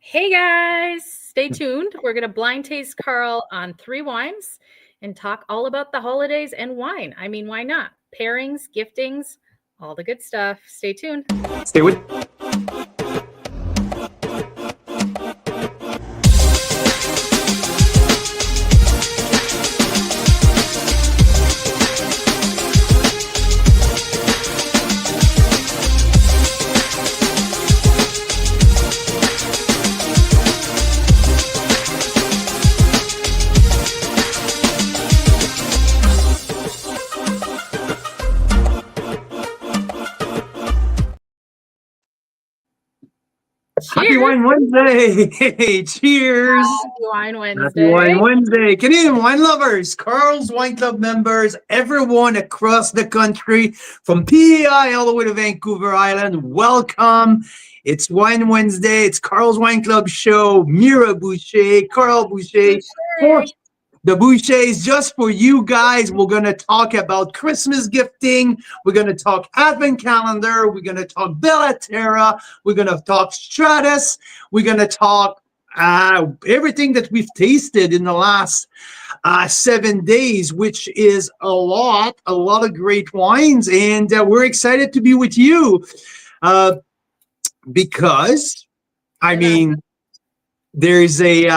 Hey guys, stay tuned. We're going to blind taste Carl on 3 wines and talk all about the holidays and wine. I mean, why not? Pairings, giftings, all the good stuff. Stay tuned. Stay with. Happy Cheers. Wine Wednesday! Hey, cheers! Happy Wine Happy Wine Wednesday. Wednesday! Canadian wine lovers, Carl's Wine Club members, everyone across the country, from PEI all the way to Vancouver Island, welcome. It's Wine Wednesday. It's Carl's Wine Club show. Mira Boucher, Carl Boucher. The Boucher is just for you guys. We're going to talk about Christmas gifting. We're going to talk Advent calendar. We're going to talk Bella Terra. We're going to talk Stratus. We're going to talk everything that we've tasted in the last 7 days, which is a lot of great wines. And we're excited to be with you because, I mean, there's a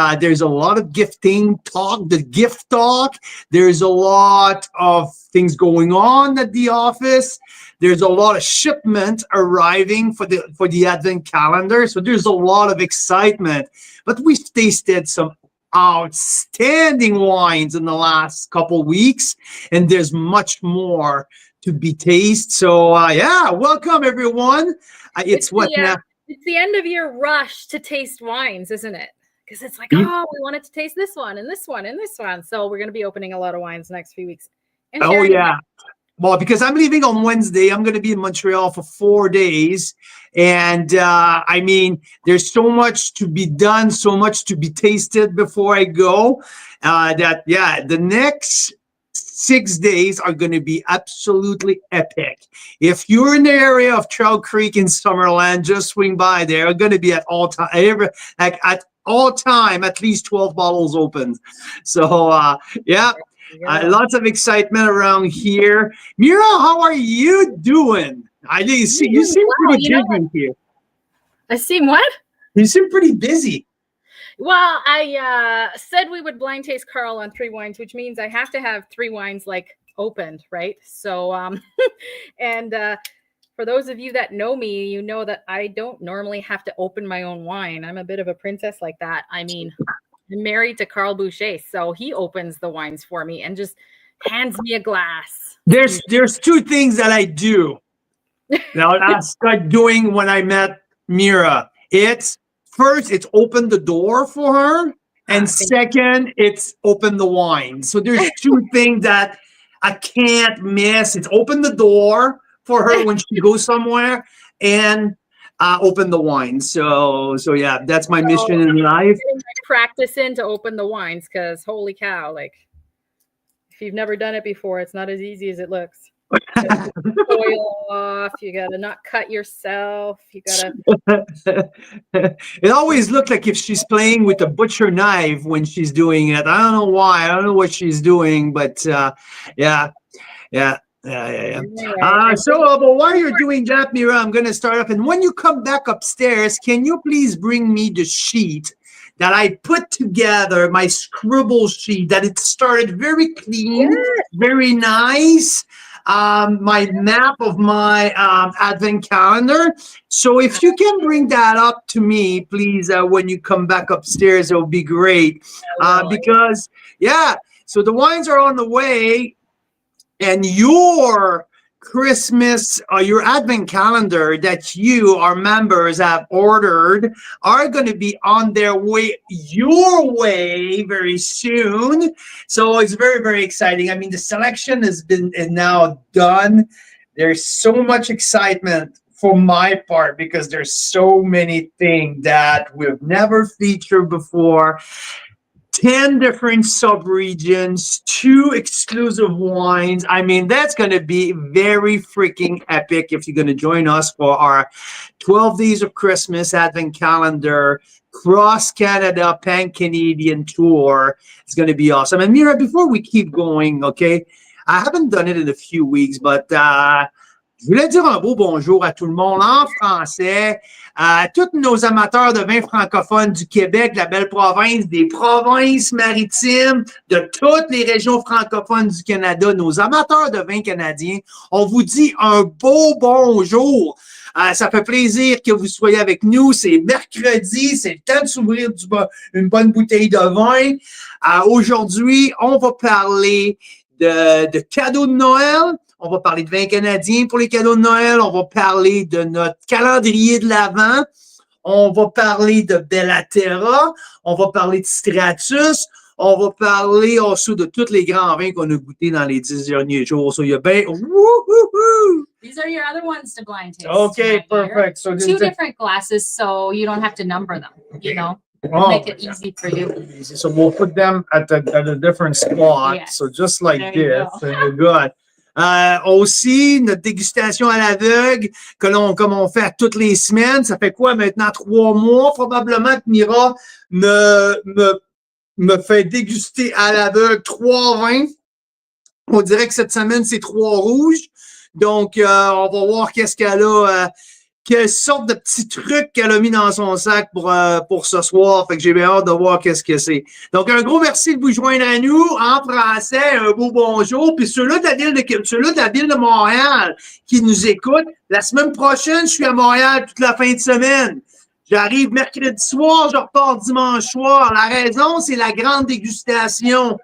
lot of gifting talk, the gift talk. There's a lot of things going on at the office. There's a lot of shipment arriving for the Advent calendar. So there's a lot of excitement. But we've tasted some outstanding wines in the last couple weeks, and there's much more to be tasted. So yeah, welcome everyone. It's what now? It's the end of year rush to taste wines, isn't it? Because it's like, oh, we wanted to taste this one and this one and this one. So we're going to be opening a lot of wines next few weeks. Oh, yeah. Well, because I'm leaving on Wednesday, I'm going to be in Montreal for 4 days. And I mean, there's so much to be done, so much to be tasted before I go the next 6 days are going to be absolutely epic. If you're in the area of Trout Creek in Summerland, just swing by there. Are going to be at all time, at least 12 bottles open. So yeah, lots of excitement around here. Mira, how are you doing? You seem pretty busy here. I seem what? You seem pretty busy. Well, I said we would blind taste Carl on 3 wines, which means I have to have 3 wines like opened, right? So, and for those of you that know me, you know that I don't normally have to open my own wine. I'm a bit of a princess like that. I mean, I'm married to Carl Boucher, so he opens the wines for me and just hands me a glass. There's 2 things that I do. Now I started doing when I met Mira. First, it's open the door for her, and second, it's open the wine. So there's 2 things that I can't miss. It's open the door for her when she goes somewhere, and open the wine. So yeah, that's my mission in life. Practice in to open the wines, because holy cow, like if you've never done it before, it's not as easy as it looks. You gotta oil off, you gotta not cut yourself, you gotta it always looked like if she's playing with a butcher knife when she's doing it. I don't know why, I don't know what she's doing, but yeah. But while you're doing that, Mira, I'm gonna start up, and when you come back upstairs, can you please bring me the sheet that I put together, my scribble sheet, that it started very clean, very nice. My map of my Advent calendar. So if you can bring that up to me, please, when you come back upstairs, it will be great. Because, yeah, so the wines are on the way, and your Christmas, your Advent calendar that you, our members, have ordered are going to be on their way, your way, very soon. So it's very, very exciting. I mean, the selection has been now done. There's so much excitement for my part because there's so many things that we've never featured before. 10 different sub-regions, 2 exclusive wines. I mean, that's going to be very freaking epic if you're going to join us for our 12 Days of Christmas Advent Calendar Cross Canada Pan-Canadian Tour. It's going to be awesome. And Mira, before we keep going, okay, I haven't done it in a few weeks, but je voulais dire un beau bonjour à tout le monde en français, à tous nos amateurs de vin francophones du Québec, la belle province, des provinces maritimes, de toutes les régions francophones du Canada, nos amateurs de vin canadiens. On vous dit un beau bonjour. Ça fait plaisir que vous soyez avec nous. C'est mercredi, c'est le temps de s'ouvrir une bonne bouteille de vin. Aujourd'hui, on va parler de cadeaux de Noël. On va parler de vin canadien pour les cadeaux de Noël. On va parler de notre calendrier de l'Avent. On va parler de Bellaterra. On va parler de Stratus. On va parler aussi de tous les grands vins qu'on a goûtés dans les 10 derniers jours. So, il y a bien... These are your other ones to blind taste. Okay, perfect. So two different glasses, so you don't have to number them. You know, make it easy for you. So we'll put them at a different spot. Yes. So just like There you this, go. and you're good. Aussi, notre dégustation à l'aveugle, comme on fait toutes les semaines, ça fait quoi maintenant? 3 mois probablement que Mira me fait déguster à l'aveugle 3 vins. On dirait que cette semaine, c'est 3 rouges. Donc, on va voir qu'est-ce qu'elle a, quelle sorte de petits trucs qu'elle a mis dans son sac pour ce soir. Fait que j'ai bien hâte de voir qu'est-ce que c'est. Donc, un gros merci de vous joindre à nous en français. Un beau bonjour. Puis ceux-là de la ville de Montréal qui nous écoutent, la semaine prochaine, je suis à Montréal toute la fin de semaine. J'arrive mercredi soir, je repars dimanche soir. La raison, c'est la grande dégustation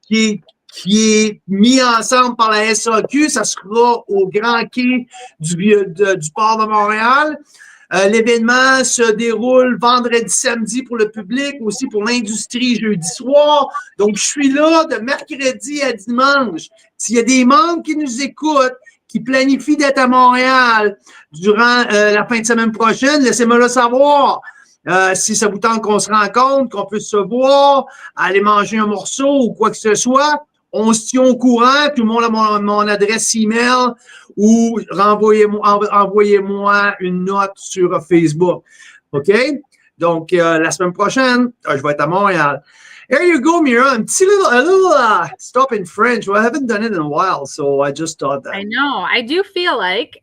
qui est mis ensemble par la SAQ. Ça sera au Grand Quai du port de Montréal. L'événement se déroule vendredi, samedi pour le public, aussi pour l'industrie jeudi soir. Donc, je suis là de mercredi à dimanche. S'il y a des membres qui nous écoutent, qui planifient d'être à Montréal durant la fin de semaine prochaine, laissez-moi le savoir. Si ça vous tente qu'on se rencontre, qu'on puisse se voir, aller manger un morceau ou quoi que ce soit, on se tient au courant. Tout le monde a mon adresse email ou envoyez-moi une note sur Facebook. OK? Donc, la semaine prochaine, je vais être à Montréal. There you go, Mira. A little stop in French. Well, I haven't done it in a while, so I just thought that. I know. I do feel like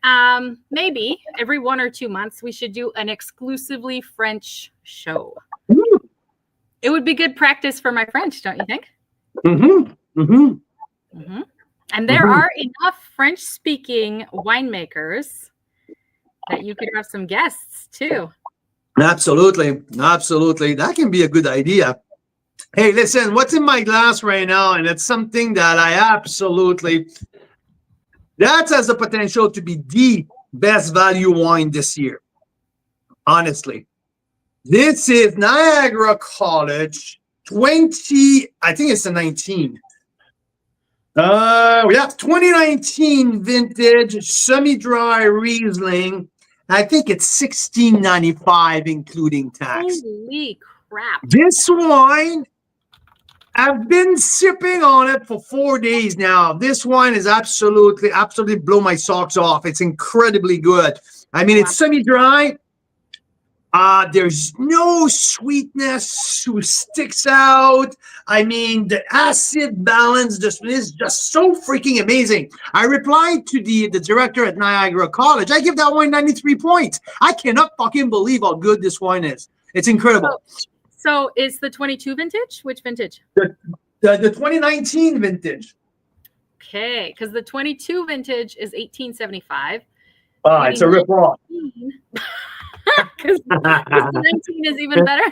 maybe every 1 or 2 months we should do an exclusively French show. Mm. It would be good practice for my French, don't you think? Mm-hmm. Mm-hmm. Mm-hmm. And there are enough French-speaking winemakers that you could have some guests too. Absolutely. Absolutely. That can be a good idea. Hey, listen, what's in my glass right now? And it's something that that has the potential to be the best value wine this year. Honestly. This is Niagara College 20, I think it's a 19. We have 2019 vintage semi-dry Riesling. I think it's $16.95 including tax. Holy crap. This wine, I've been sipping on it for 4 days now. This wine is absolutely blow my socks off. It's incredibly good. I mean, it's semi-dry. There's no sweetness who sticks out. I mean, the acid balance is just so freaking amazing. I replied to the director at Niagara College. I give that wine 93 points. I cannot fucking believe how good this wine is. It's incredible. So is the 22 vintage? Which vintage? The 2019 vintage. Okay, because the 22 vintage is 1875. It's a rip-off. Because the 19 is even better.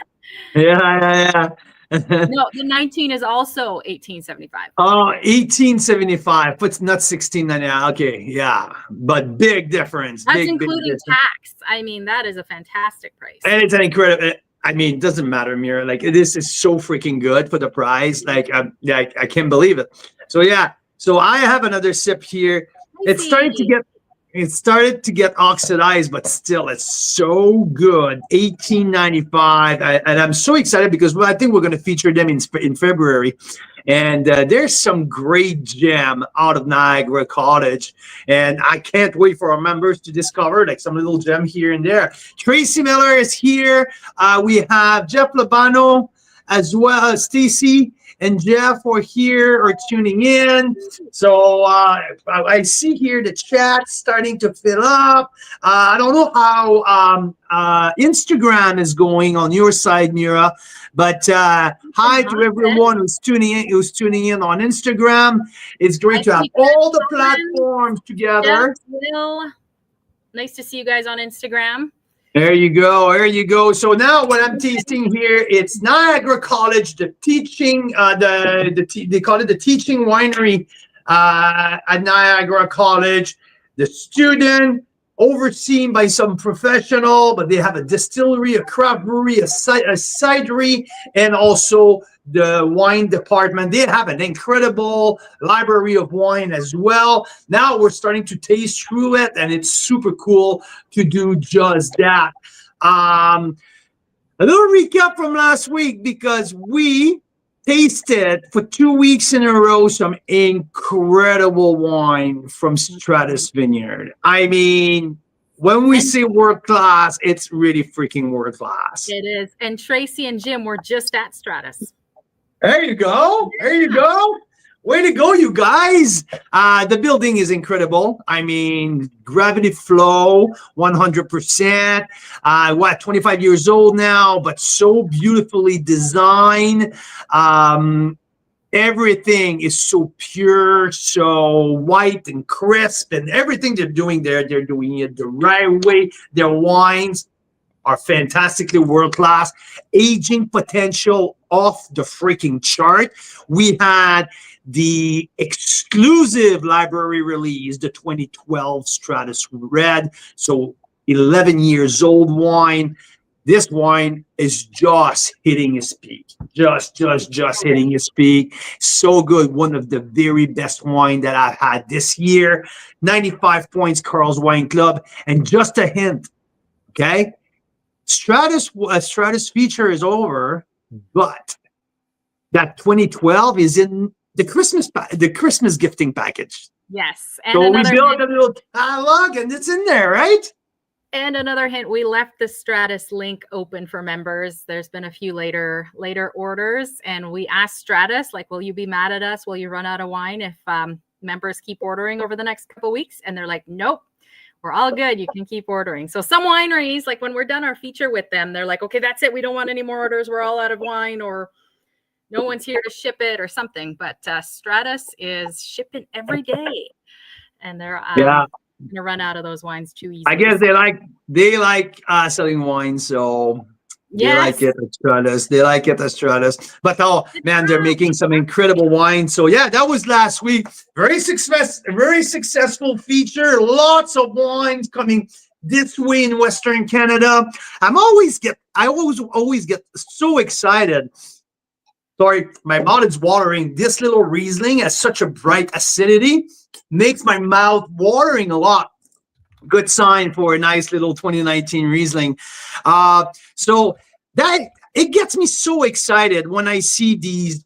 Yeah. No, the 19 is also 1875. Oh, 1875, but not 1699. Okay, yeah, but big difference. That's big including difference. tax. I mean, that is a fantastic price. And it's an incredible. I mean, it doesn't matter, Mira. Like, this is so freaking good for the price. Like, I can't believe it. So yeah. So I have another sip here. It's starting to get. It started to get oxidized, but still, it's so good. 1895, and I'm so excited because I think we're going to feature them in February. And there's some great gem out of Niagara Cottage, and I can't wait for our members to discover like some little gem here and there. Tracy Miller is here. We have Jeff Labano as well as Stacy and Jeff are here or tuning in. So I see here the chat starting to fill up. I don't know how Instagram is going on your side, Mira, but hi to everyone who's tuning in on Instagram. It's great to have all the platforms together. Nice to see you guys on Instagram. There you go. There you go. So now what I'm tasting here, it's Niagara College, the teaching, they call it the teaching winery at Niagara College. The student overseen by some professional, but they have a distillery, a craft brewery, a cidery, and also the wine department. They have an incredible library of wine as well. Now we're starting to taste through it, and it's super cool to do just that. A little recap from last week, because we tasted for 2 weeks in a row some incredible wine from Stratus Vineyard. I mean, when we say world class, it's really freaking world class. It is. And Tracy and Jim were just at Stratus. There you go. There you go. Way to go, you guys. The building is incredible. I mean, gravity flow, 100%. 25 years old now, but so beautifully designed. Everything is so pure, so white and crisp, and everything they're doing there, they're doing it the right way. Their wines are fantastically world-class. Aging potential off the freaking chart. We had the exclusive library release, the 2012 Stratus Red. So 11 years old wine. This wine is just hitting its peak. Just hitting its peak. So good. One of the very best wine that I've had this year. 95 points, Carl's Wine Club. And just a hint, okay? Stratus feature is over, but that 2012 is in the Christmas gifting package. Yes. And so we built a little catalog, and it's in there, right? And another hint, we left the Stratus link open for members. There's been a few later orders, and we asked Stratus, like, will you be mad at us? Will you run out of wine if members keep ordering over the next couple of weeks? And they're like, nope, we're all good. You can keep ordering. So some wineries, like when we're done our feature with them, they're like, okay, that's it. We don't want any more orders. We're all out of wine, or no one's here to ship it or something. But Stratus is shipping every day, and they're gonna run out of those wines too easily. I guess they like selling wine, so they like it at Stratus. They like it at Stratus. But oh man, they're making some incredible wine. So yeah, that was last week. Very successful feature. Lots of wines coming this way in Western Canada. I always get so excited. Sorry, my mouth is watering. This little Riesling has such a bright acidity. Makes my mouth watering a lot. Good sign for a nice little 2019 Riesling. So that it gets me so excited when I see these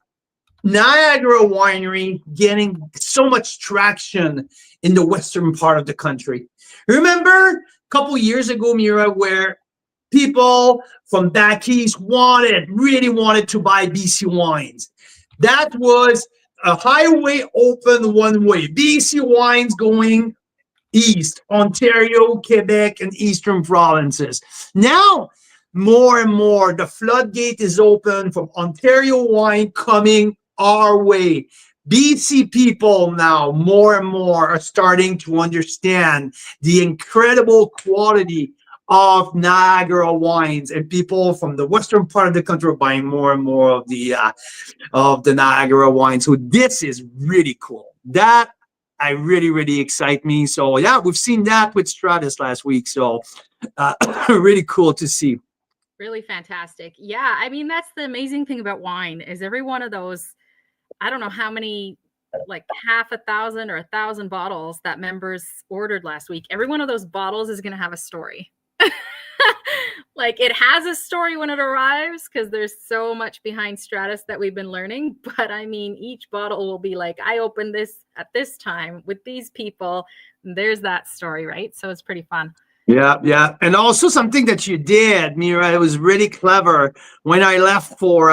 Niagara winery getting so much traction in the western part of the country. Remember a couple years ago, Mira, where people from back east really wanted to buy BC wines. That was a highway open one way. BC wines going east, Ontario, Quebec, and eastern provinces. Now, more and more, the floodgate is open from Ontario wine coming our way. BC people now, more and more, are starting to understand the incredible quality of Niagara wines, and people from the western part of the country are buying more and more of the Niagara wine. So this is really cool. That really excite me. So yeah, we've seen that with Stratus last week. So really cool to see. Really fantastic. Yeah, I mean, that's the amazing thing about wine is every one of those, I don't know how many like half 1,000 or 1,000 bottles that members ordered last week. Every one of those bottles is going to have a story. Like it has a story when it arrives because there's so much behind Stratus that we've been learning. But I mean, each bottle will be like, I opened this at this time with these people. There's that story, right? So it's pretty fun. Yeah, yeah. And also something that you did, Mira, it was really clever. When I left for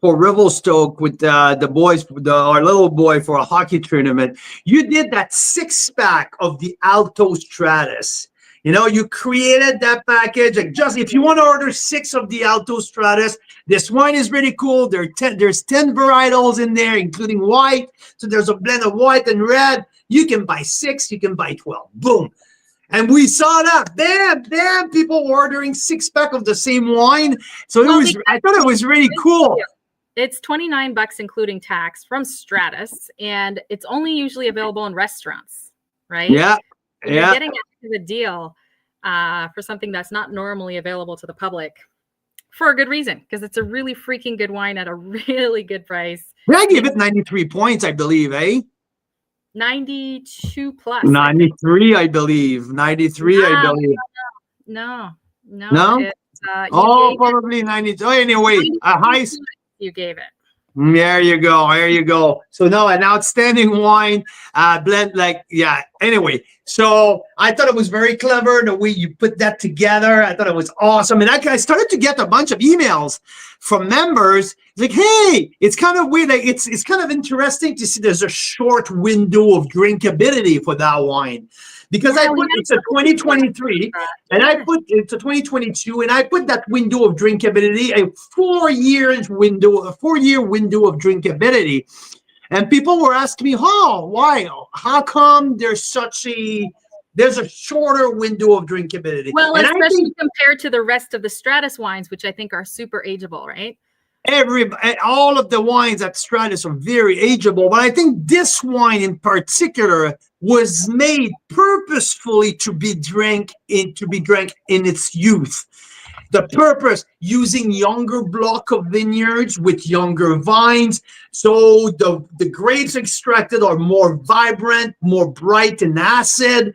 Revelstoke with the boys, our little boy for a hockey tournament, you did that 6-pack of the Alto Stratus. You know, you created that package. Like just if you want to order 6 of the Alto Stratus, this wine is really cool. There's 10 varietals in there, including white. So there's a blend of white and red. You can buy 6, you can buy 12. Boom. And we saw that. Damn, people were ordering 6-pack of the same wine. So I thought it was really cool. It's $29 including tax from Stratus, and it's only usually available in restaurants, right? Yeah. So you're getting a deal for something that's not normally available to the public for a good reason, because it's a really freaking good wine at a really good price. Yeah, I gave it 93 points, I believe, eh? 92 plus. 93, I believe. 93, I believe. No. No? Probably 92. Anyway, a high. You gave it. There you go. So no, an outstanding wine blend. Anyway, so I thought it was very clever the way you put that together. I thought it was awesome, and I started to get a bunch of emails from members like, "Hey, it's kind of weird. Like, it's kind of interesting to see there's a short window of drinkability for that wine." Because I put it to 2023 and I put it to 2022 and I put that window of drinkability, a 4-year window of drinkability. And people were asking me, why? How come there's a shorter window of drinkability? Well, and especially compared to the rest of the Stratus wines, which I think are super ageable, right? All of the wines at Stratus are very ageable, but I think this wine in particular was made purposefully to be drank in its youth. The purpose, using younger block of vineyards with younger vines, so the grapes extracted are more vibrant, more bright and acid,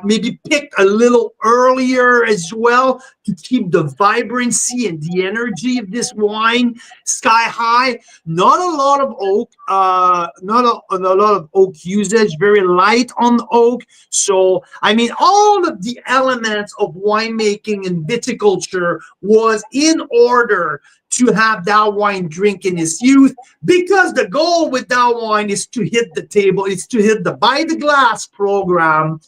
maybe picked a little earlier as well to keep the vibrancy and the energy of this wine sky high. Not a lot of oak, not a lot of oak usage, very light on oak. So, I mean, all of the elements of winemaking and viticulture was in order to have that wine drink in its youth, because the goal with that wine is to hit the table, it's to hit the By the Glass program,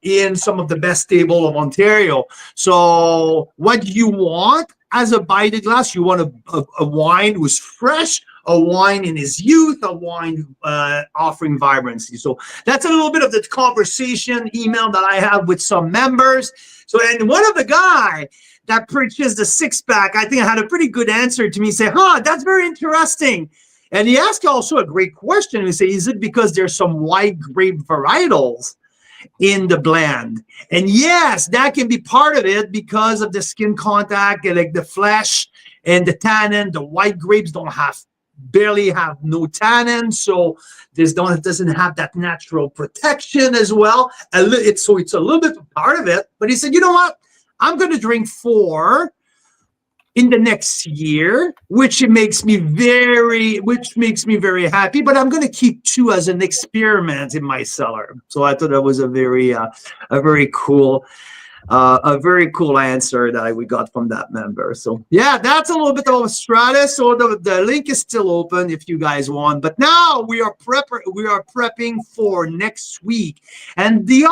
in some of the best table of Ontario. So what you want as a By the Glass, you want a wine who's fresh, a wine in his youth, a wine offering vibrancy. So that's a little bit of the conversation email that I have with some members. So, and one of the guy that purchased the 6-pack, I think I had a pretty good answer to me, say, that's very interesting. And he asked also a great question. He said, is it because there's some white grape varietals in the blend? And yes, that can be part of it because of the skin contact, and like the flesh and the tannin. The white grapes barely have no tannin, so it doesn't have that natural protection as well. It's a little bit part of it. But he said, you know what? I'm going to drink 4 in the next year, which makes me very happy. But I'm going to keep 2 as an experiment in my cellar. So I thought that was a very cool answer that we got from that member. So yeah, that's a little bit of Stratus. So the link is still open if you guys want. But now we are prepping for next week, and the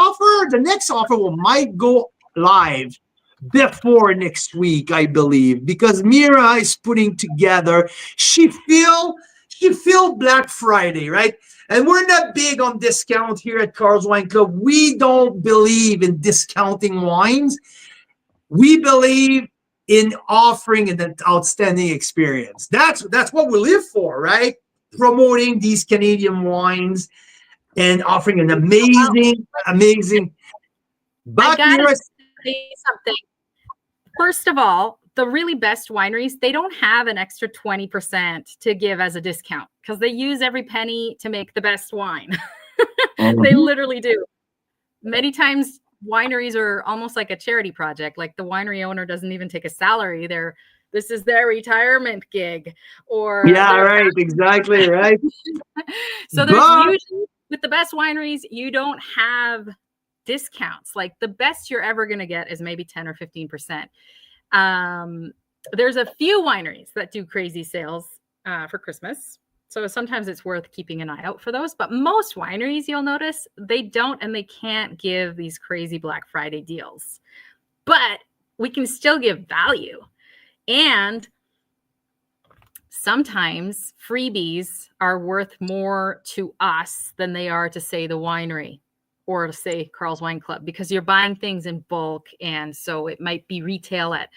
next offer might go live before next week, I believe, because Mira is putting together. She feel Black Friday, right? And we're not big on discount here at Carl's Wine Club. We don't believe in discounting wines. We believe in offering an outstanding experience. That's what we live for, right? Promoting these Canadian wines and offering an amazing. But I gotta say something. First of all, the really best wineries, they don't have an extra 20% to give as a discount because they use every penny to make the best wine. They literally do. Many times wineries are almost like a charity project. Like the winery owner doesn't even take a salary. This is their retirement gig, or Yeah, right, exactly, right. so there's usually, with the best wineries, you don't have discounts. Like the best you're ever going to get is maybe 10 or 15%. There's a few wineries that do crazy sales for Christmas. So sometimes it's worth keeping an eye out for those. But most wineries, you'll notice, they don't and they can't give these crazy Black Friday deals. But we can still give value. And sometimes freebies are worth more to us than they are to, say, the winery or to, say, Carl's Wine Club, because you're buying things in bulk. And so it might be retail at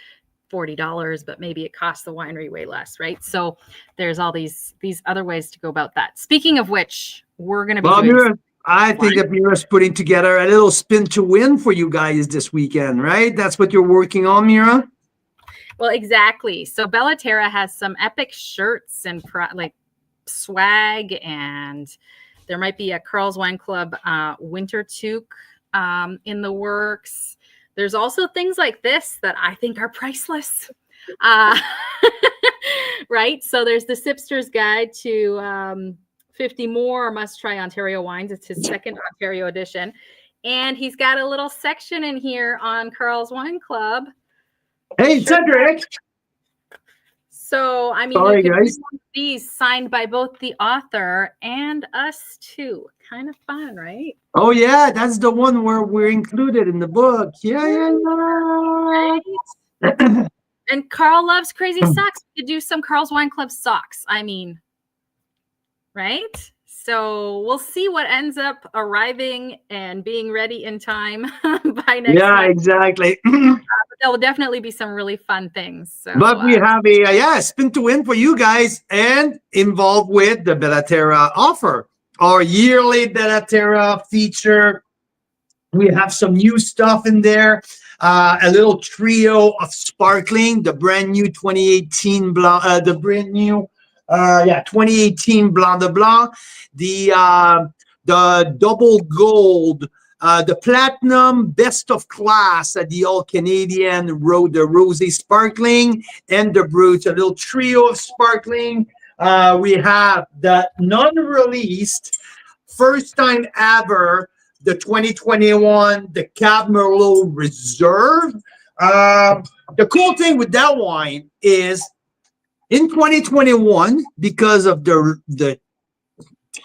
$40, but maybe it costs the winery way less, right? So there's all these other ways to go about that. Speaking of which, we're going to be doing Mira, I think that Mira's putting together a little spin to win for you guys this weekend, right? That's what you're working on, Mira? Well, exactly. So Bellaterra has some epic shirts and like swag, and there might be a Carl's Wine Club winter toque in the works. There's also things like this that I think are priceless. Right? So there's the Sipster's Guide to 50 more must-try Ontario wines. It's his second Ontario edition. And he's got a little section in here on Carl's Wine Club. Hey, Cedric. So, I mean, Sorry, you can guys. read these signed by both the author and us too. Kind of fun, right? Oh, yeah, that's the one where we're included in the book. Yeah. Right? And Carl loves crazy socks. We could do some Carl's Wine Club socks. I mean, right? So we'll see what ends up arriving and being ready in time by next month. Exactly. There will definitely be some really fun things. So, But we have a spin to win for you guys and involved with the Bellaterra offer, our yearly Bellaterra feature. We have some new stuff in there. A little trio of sparkling, the brand new 2018 Blanc, 2018 Blanc de Blanc, the double gold, the platinum best of class at the All Canadian the Rosé Sparkling, and the Brut, a little trio of sparkling. We have the non-released, first time ever, the 2021, the Cab Merlot Reserve. The cool thing with that wine is in 2021, because of the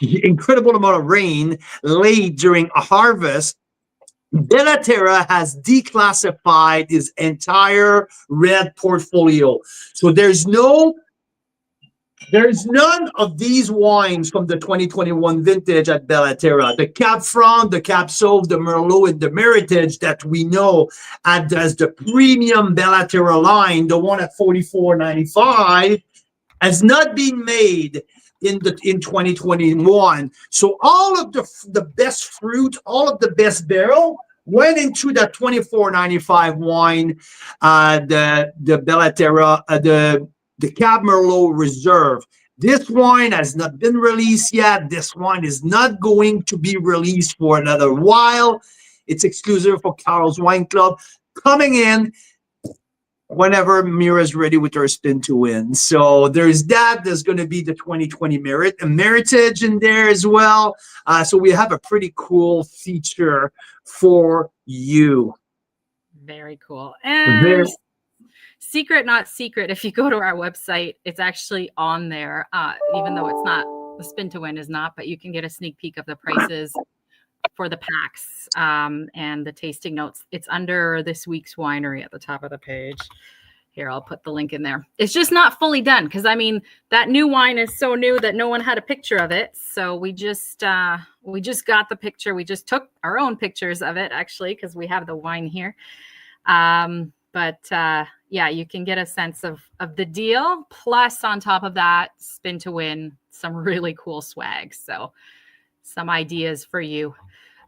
incredible amount of rain laid during a harvest, Bellaterra has declassified his entire red portfolio. So there's none of these wines from the 2021 vintage at Bellaterra. The Cab Franc, the Cab Sauv, the Merlot, and the Meritage that we know as the premium Bellaterra line, the one at $44.95, has not been made in 2021. So all of the best fruit, all of the best barrel went into that $24.95 wine, the Bellaterra, the Cab Merlot Reserve. This wine has not been released yet. This wine is not going to be released for another while. It's exclusive for Carl's Wine Club, coming in whenever Mira's ready with her spin to win. So there's that. There's going to be the 2020 Meritage in there as well. So we have a pretty cool feature for you. Very cool. And secret, not secret, if you go to our website, it's actually on there, even though it's not, the spin to win is not, but you can get a sneak peek of the prices for the packs and the tasting notes. It's under this week's winery at the top of the page. Here, I'll put the link in there. It's just not fully done because, I mean, that new wine is so new that no one had a picture of it. So we just got the picture. We just took our own pictures of it, actually, because we have the wine here. Yeah, you can get a sense of the deal. Plus, on top of that, spin to win, some really cool swag. So some ideas for you.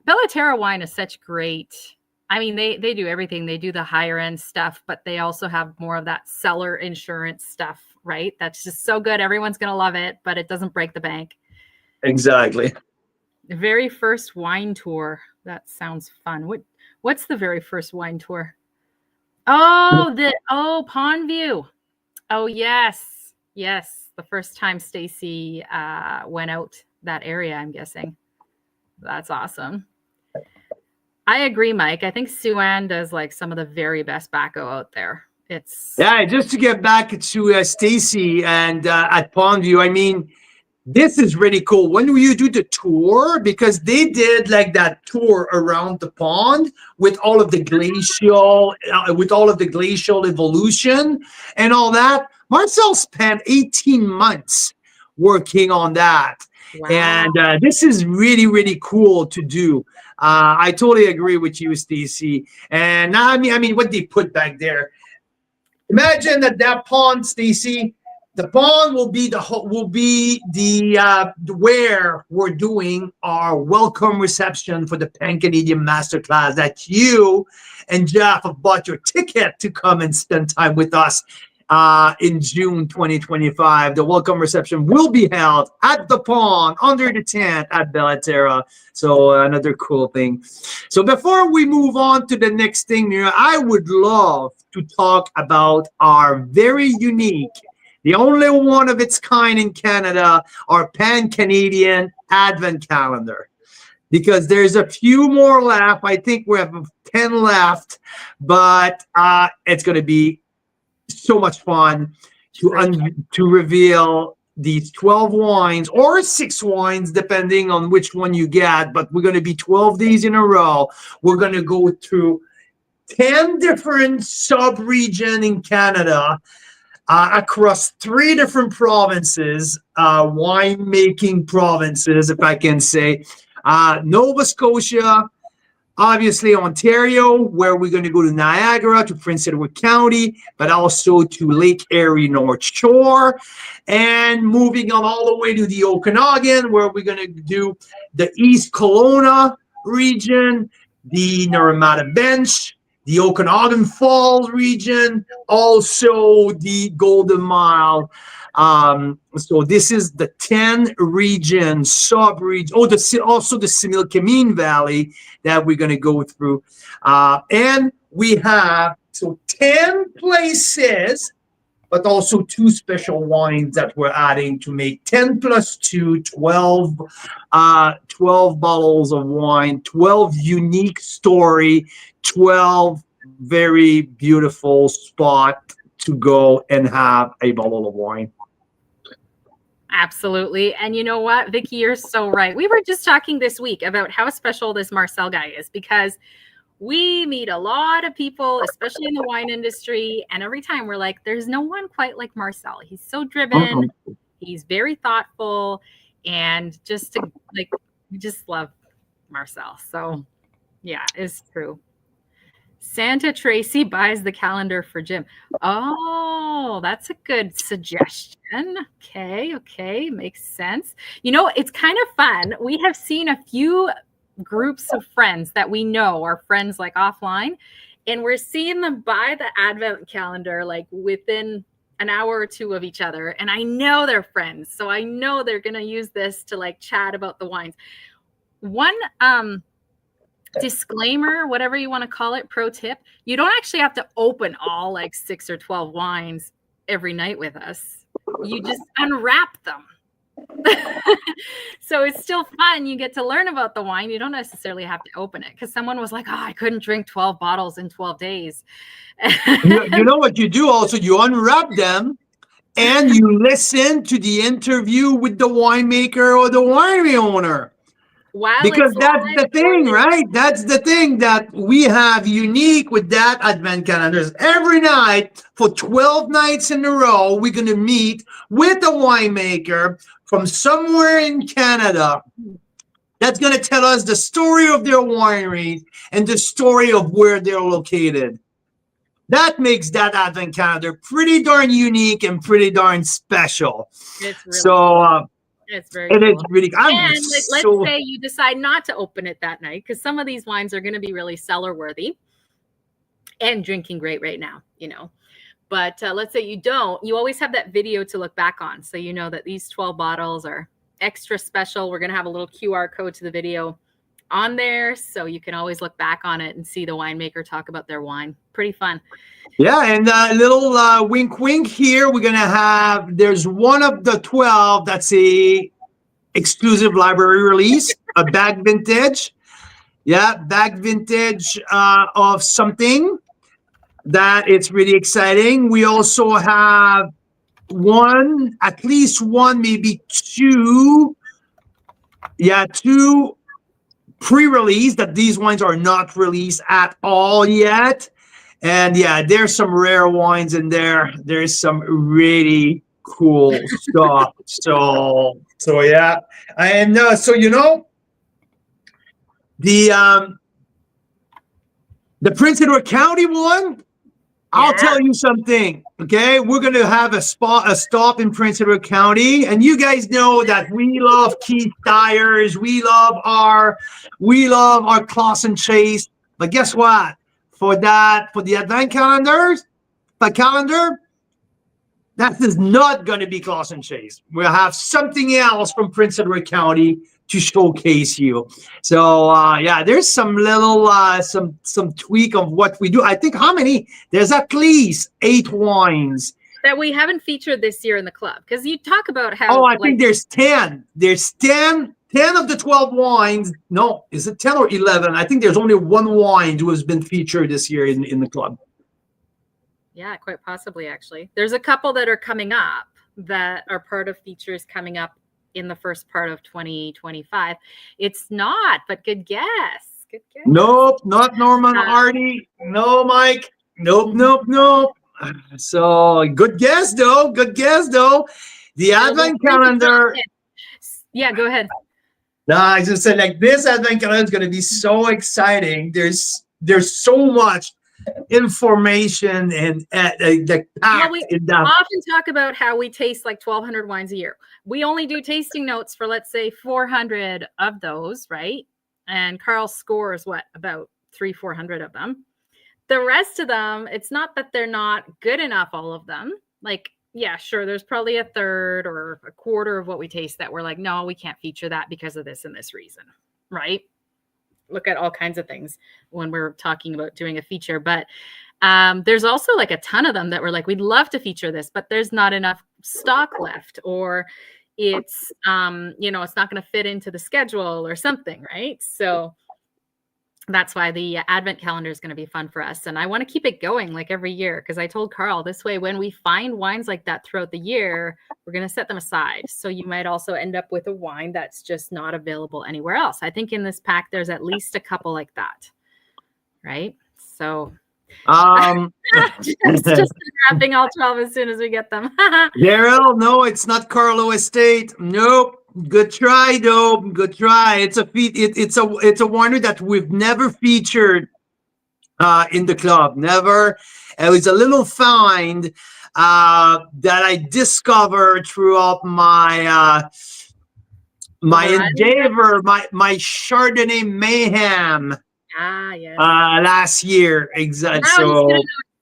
Bellaterra wine is such great I mean, they do everything. They do the higher end stuff, but they also have more of that seller insurance stuff, right? That's just so good. Everyone's going to love it, but it doesn't break the bank. Exactly. The very first wine tour. That sounds fun. What's the very first wine tour? Oh, Pond View. Oh, yes. Yes. The first time Stacy went out that area, I'm guessing. That's awesome. I agree, Mike. I think Sue-Ann does like some of the very best bacco out there. Yeah, just to get back to Stacy and at Pondview, I mean, this is really cool. When you do the tour, because they did like that tour around the pond with all of the glacial evolution and all that. Marcel spent 18 months working on that. Wow. And this is really, really cool to do. I totally agree with you, Stacy. And I mean, what they put back there. Imagine that pond, Stacy. The pond will be where we're doing our welcome reception for the Pan Canadian Masterclass. That you and Jeff have bought your ticket to come and spend time with us in June 2025. The welcome reception will be held at the pond under the tent at Bellaterra. So another cool thing. So before we move on to the next thing, Mira, I would love to talk about our very unique, the only one of its kind in Canada, our Pan-Canadian Advent calendar. Because there's a few more left. I think we have 10 left, but it's going to be so much fun to reveal these 12 wines or 6 wines, depending on which one you get. But we're going to be 12 days in a row. We're going to go through 10 different sub-regions in Canada across 3 different provinces, winemaking provinces, if I can say. Nova Scotia, obviously Ontario, where we're going to go to Niagara, to Prince Edward County, but also to Lake Erie North Shore, and moving on all the way to the Okanagan, where we're going to do the East Kelowna region, the Naramata Bench, the Okanagan Falls region, also the Golden Mile. So this is the 10 region, sub-region, also the Similkameen Valley that we're going to go through. And we have 10 places, but also 2 special wines that we're adding to make 10 plus 2, 12 bottles of wine, 12 unique story, 12 very beautiful spot to go and have a bottle of wine. Absolutely. And you know what, Vicky, you're so right. We were just talking this week about how special this Marcel guy is, because we meet a lot of people, especially in the wine industry. And every time we're like, there's no one quite like Marcel. He's so driven. He's very thoughtful. And we just love Marcel. So yeah, it's true. Santa Tracy buys the calendar for Jim. Oh, that's a good suggestion. Okay. Makes sense. You know, it's kind of fun. We have seen a few groups of friends that we know are friends like offline, and we're seeing them buy the Advent calendar like within an hour or 2 of each other. And I know they're friends, so I know they're going to use this to like chat about the wines. One, disclaimer, whatever you want to call it, pro tip, you don't actually have to open all like 6 or 12 wines every night with us. You just unwrap them. So it's still fun. You get to learn about the wine. You don't necessarily have to open it, because someone was like, oh, I couldn't drink 12 bottles in 12 days. You know what you do also? You unwrap them and you listen to the interview with the winemaker or the winery owner. Because that's the thing, right? That's the thing that we have unique with that Advent calendars. Every night for 12 nights in a row, we're going to meet with a winemaker from somewhere in Canada that's going to tell us the story of their winery and the story of where they're located. That makes that Advent calendar pretty darn unique and pretty darn special. It's really cool. It's very And cool. it's really, I'm And let's so, say you decide not to open it that night, because some of these wines are going to be really cellar worthy and drinking great right now, you know. But let's say you don't, you always have that video to look back on. So you know that these 12 bottles are extra special. We're going to have a little QR code to the video on there, so you can always look back on it and see the winemaker talk about their wine. Pretty fun. yeah, and a little wink wink here. We're gonna have, there's one of the 12 that's a exclusive library release, a bag vintage. Yeah, bag vintage of something that it's really exciting. We also have one, at least one, maybe two. Yeah, two pre-release that these wines are not released at all yet. And yeah, there's some rare wines in there. There's some really cool stuff. So yeah. And so you know, the Prince Edward County one, I'll tell you something. Okay, we're gonna have a stop in Prince Edward County, and you guys know that we love Keith Dyers, we love our Clausen Chase. But guess what? For the Advent calendar, that is not going to be Clausen Chase. We'll have something else from Prince Edward County to showcase you. So yeah, there's some little some tweak of what we do. I think how many? There's at least 8 wines that we haven't featured this year in the club, because you talk about how. Oh, I think there's 10. There's 10 of the 12 wines. No, is it 10 or 11? I think there's only one wine who has been featured this year in the club. Yeah, quite possibly, actually. There's a couple that are coming up that are part of features coming up in the first part of 2025. It's not, but good guess. Good guess. Nope, not Norman Hardy. No, Mike. Nope. So good guess though. The Advent calendar. Yeah, go ahead. No, I just said, like, this Advent calendar is going to be so exciting. There's so much information and the packed we in that. often talk about how we taste like 1,200 wines a year. We only do tasting notes for, let's say, 400 of those, right? And Carl scores what, about 300-400 of them. The rest of them, it's not that they're not good enough, all of them. Like, yeah, sure, there's probably a third or a quarter of what we taste that we're like, no, we can't feature that because of this and this reason, right? Look at all kinds of things when we're talking about doing a feature. But there's also like a ton of them that we're like, we'd love to feature this, but there's not enough stock left, or it's, it's not going to fit into the schedule or something, right? So that's why the Advent calendar is going to be fun for us. And I want to keep it going like every year, because I told Carl this way, when we find wines like that throughout the year, we're going to set them aside. So you might also end up with a wine that's just not available anywhere else. I think in this pack, there's at least a couple like that. Right. So just wrapping all 12 as soon as we get them. Daryl, no, it's not Carlo Estate. Nope. Good try, though. Good try. It's a winery that we've never featured in the club. Never. It was a little find that I discovered throughout my endeavor, my Chardonnay mayhem. Yes. Last year, exactly. So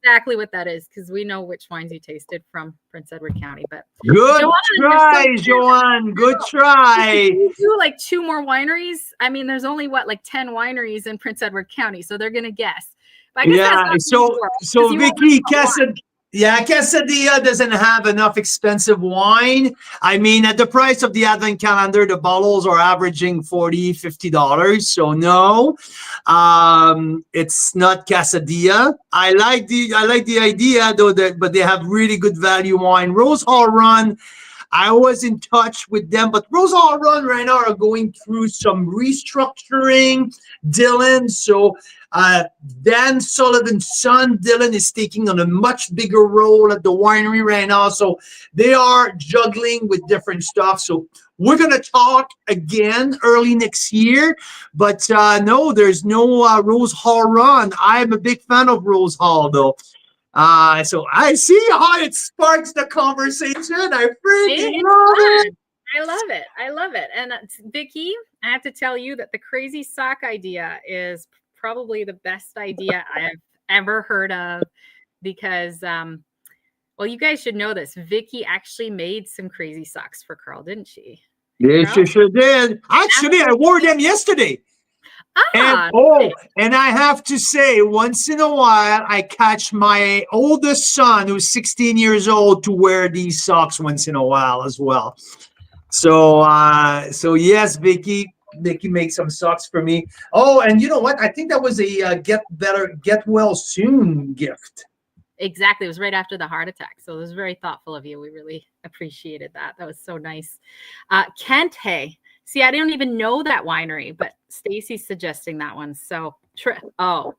exactly what that is, because we know which wines you tasted from Prince Edward County. But good try, Joanne. Good try. You do like 2 more wineries. I mean, there's only 10 wineries in Prince Edward County, so they're gonna guess. But I guess so Vicky, Quesadilla doesn't have enough expensive wine. I mean, at the price of the Advent calendar, the bottles are averaging $40-50. So no, it's not Quesadilla. I like the idea though, but they have really good value wine. Rose Hall Run, I was in touch with them, but Rose Hall Run right now are going through some restructuring. Dylan, so Dan Sullivan's son, Dylan, is taking on a much bigger role at the winery right now. So they are juggling with different stuff. So we're going to talk again early next year. But no, there's no Rose Hall Run. I'm a big fan of Rose Hall, though. So I see how it sparks the conversation. I freaking love it. I love it. I love it. And Vicky, I have to tell you that the crazy sock idea is probably the best idea I've ever heard of because, well, you guys should know this. Vicky actually made some crazy socks for Carl, didn't she? Yes, you sure did. Actually, I wore them yesterday. Ah, And I have to say, once in a while, I catch my oldest son, who's 16 years old, to wear these socks once in a while as well. So, so yes, Vicky makes some socks for me. Oh, and you know what? I think that was a get well soon gift. exactly. It was right after the heart attack. So it was very thoughtful of you. We really appreciated that. That was so nice. Kent Hay. See, I don't even know that winery, but Stacy's suggesting that one. So, oh,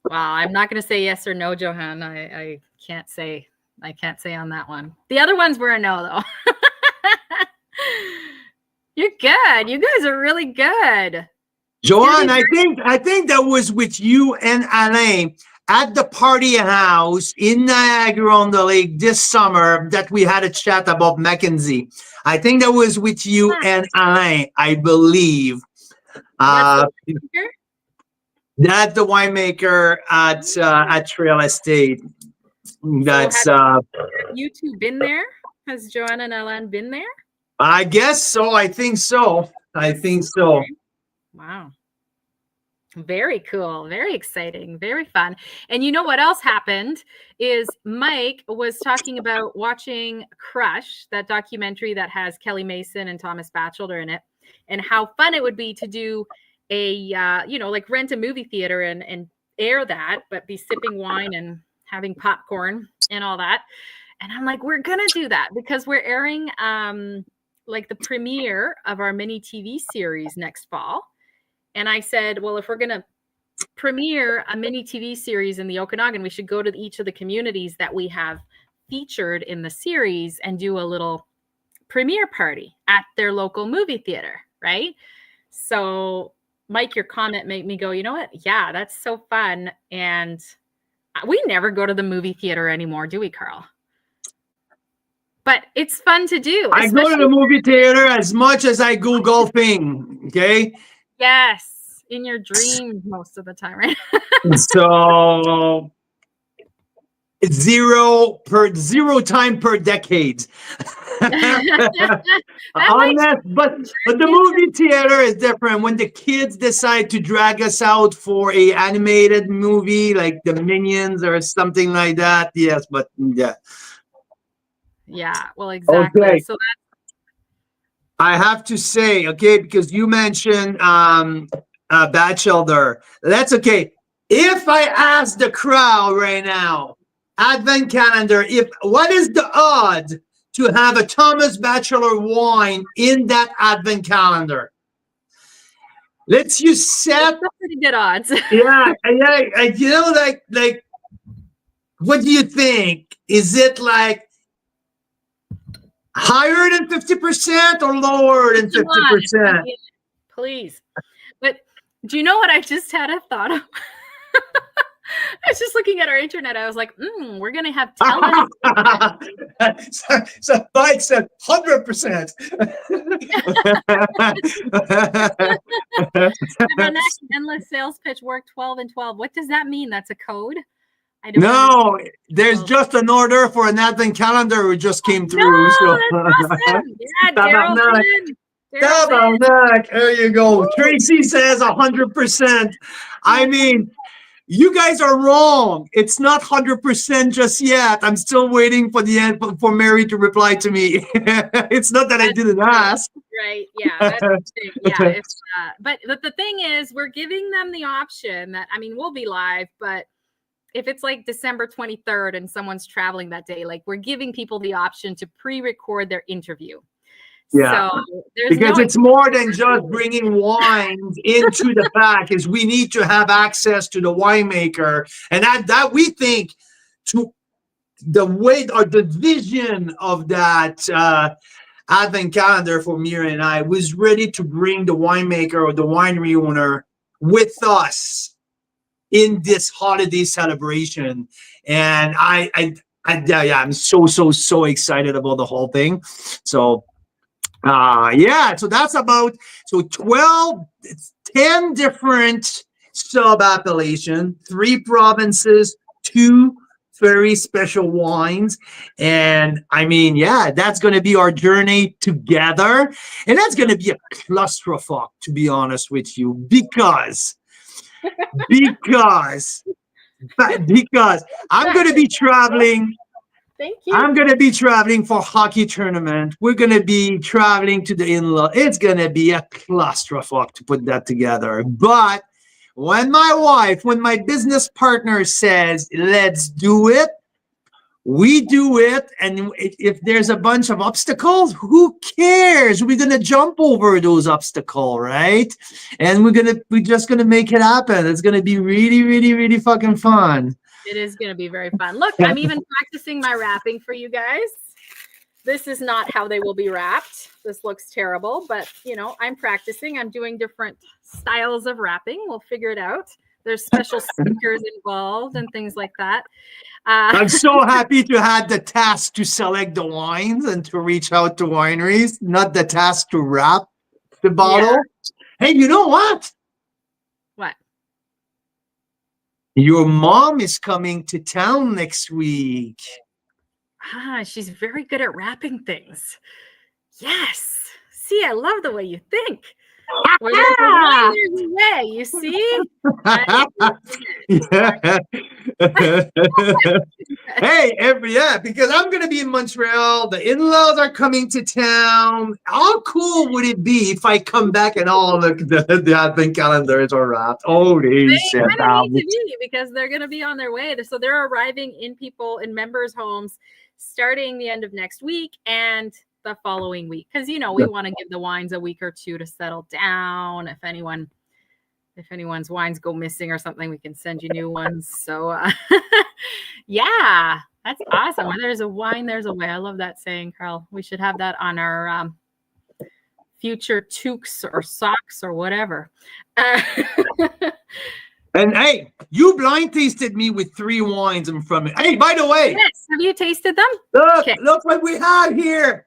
wow. I'm not going to say yes or no, Johan. I can't say. I can't say on that one. The other ones were a no, though. You're good. You guys are really good. Joanne, I think that was with you and Alain at the party house in Niagara-on-the-Lake this summer that we had a chat about Mackenzie. I think that was with you and Alain, I believe. That's the winemaker at Trail Estate. That's so have you two been there? Has Joanne and Alain been there? I guess so. I think so. Wow. Very cool. Very exciting. Very fun. And you know what else happened is Mike was talking about watching Crush, that documentary that has Kelly Mason and Thomas Batchelder in it, and how fun it would be to do a, like rent a movie theater and air that, but be sipping wine and having popcorn and all that. And I'm like, we're going to do that because we're airing like the premiere of our mini TV series next fall. And I said, well, if we're going to premiere a mini TV series in the Okanagan, we should go to each of the communities that we have featured in the series and do a little premiere party at their local movie theater, right? So, Mike, your comment made me go, you know what? Yeah, that's so fun. And we never go to the movie theater anymore, do we, Carl? But it's fun to do. I go to the movie theater as much as I go golfing. Okay. Yes, in your dreams most of the time, right? So zero time per decade. But the movie theater is different. When the kids decide to drag us out for a animated movie like the Minions or something like that, yes, but yeah. Yeah, well, exactly. Okay. So I have to say, okay, because you mentioned Batchelder. That's okay. If I ask the crowd right now, Advent calendar, what is the odds to have a Thomas Batchelor wine in that Advent calendar? Let's use set. Pretty good odds. Yeah. You know, like, what do you think? Is it like higher than 50% or lower than 50%? Please. But do you know what I just had a thought of? I was just looking at our internet. I was like, we're going to have talent. So Mike said 100%. Our next endless sales pitch work 12 and 12. What does that mean? That's a code? No, there's just an order for an Advent calendar who just came through. No, that's awesome. Yeah, there you go. Woo. Tracy says 100%. I mean, you guys are wrong. It's not 100% just yet. I'm still waiting for the end for Mary to reply to me. It's not that I didn't ask. Right. Yeah. That's yeah. But the thing is, we're giving them the option that, I mean, we'll be live, but if it's like December 23rd and someone's traveling that day, like we're giving people the option to pre-record their interview. Yeah, so because it's more than just bringing wines into the pack. Is we need to have access to the winemaker, and that we think to the way or the vision of that Advent calendar for Mira and I was ready to bring the winemaker or the winery owner with us in this holiday celebration. And Yeah, I'm so excited about the whole thing. So yeah, so that's about 12, it's 10 different sub appellation, 3 provinces, 2 very special wines. And I mean, yeah, that's going to be our journey together. And that's going to be a clusterfuck, to be honest with you, because, because I'm going to be traveling. Thank you. I'm going to be traveling for hockey tournament. We're going to be traveling to the in-law. It's going to be a clusterfuck to put that together. But when my business partner says, let's do it, we do it. And if there's a bunch of obstacles, who cares? We're going to jump over those obstacles, right? And we're just going to make it happen. It's going to be really, really, really fucking fun. It is going to be very fun. Look, I'm even practicing my wrapping for you guys. This is not how they will be wrapped. This looks terrible, but you know, I'm practicing. I'm doing different styles of wrapping. We'll figure it out. There's special stickers involved and things like that. I'm so happy to have the task to select the wines and to reach out to wineries, not the task to wrap the bottle. Yeah. Hey, you know what? What? Your mom is coming to town next week. She's very good at wrapping things. Yes. See, I love the way you think. Where there's a line, there's a way, you see? Yeah, because I'm going to be in Montreal. The in-laws are coming to town. How cool would it be if I come back and all the advent calendars are wrapped? Holy shit. They kind of need to be, because they're going to be on their way. So they're arriving in members' homes starting the end of next week and the following week, because you know we want to give the wines a week or two to settle down. If anyone's wines go missing or something, we can send you new ones. So yeah, that's awesome. When there's a wine, there's a way. I love that saying, Carl. We should have that on our future toques or socks or whatever. And hey, you blind tasted me with 3 wines in front of me. Hey, by the way, yes, have you tasted them? Look what we have here.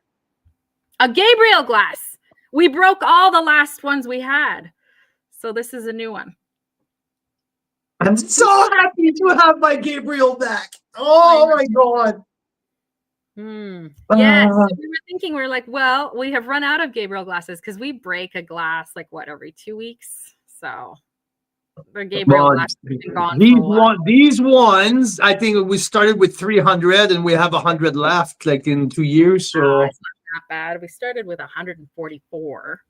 A Gabriel glass. We broke all the last ones we had. So this is a new one. I'm so happy to have my Gabriel back. Oh my God. Yes. So we were thinking, we were like, well, we have run out of Gabriel glasses because we break a glass like every 2 weeks. So the Gabriel glass has been gone for a while. These ones, I think we started with 300 and we have 100 left like in 2 years. So it's not that bad. We started with 144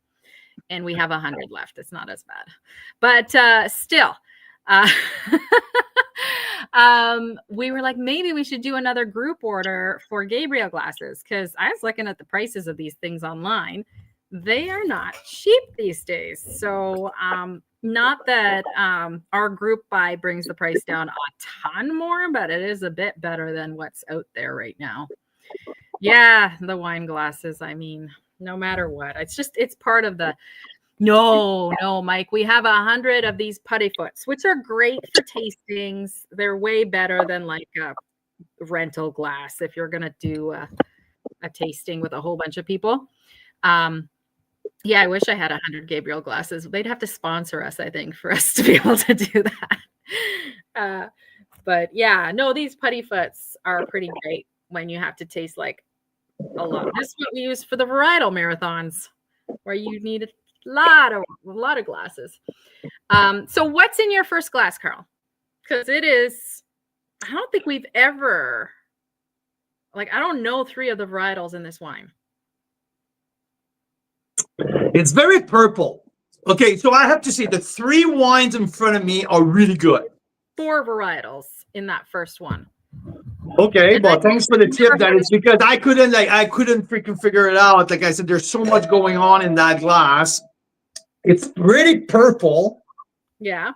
and we have 100 left. It's not as bad, but still, we were like, maybe we should do another group order for Gabriel glasses, because I was looking at the prices of these things online. They are not cheap these days. So not that our group buy brings the price down a ton more, but it is a bit better than what's out there right now. Yeah, the wine glasses, I mean, no matter what, it's part of the no, Mike, we have 100 of these putty foots, which are great for tastings. They're way better than like a rental glass if you're gonna do a tasting with a whole bunch of people. Yeah, I wish I had 100 Gabriel glasses. They'd have to sponsor us, I think, for us to be able to do that. But yeah, no, these putty foots are pretty great when you have to taste like a lot. This is what we use for the varietal marathons, where you need a lot of glasses. So what's in your first glass, Carl? Because it is, I don't think we've ever, like, I don't know 3 of the varietals in this wine. It's very purple. Okay, so I have to say the 3 wines in front of me are really good. 4 varietals in that first one. Okay, well, thanks for the tip. That is because I couldn't freaking figure it out. Like I said, there's so much going on in that glass. It's pretty purple. Yeah.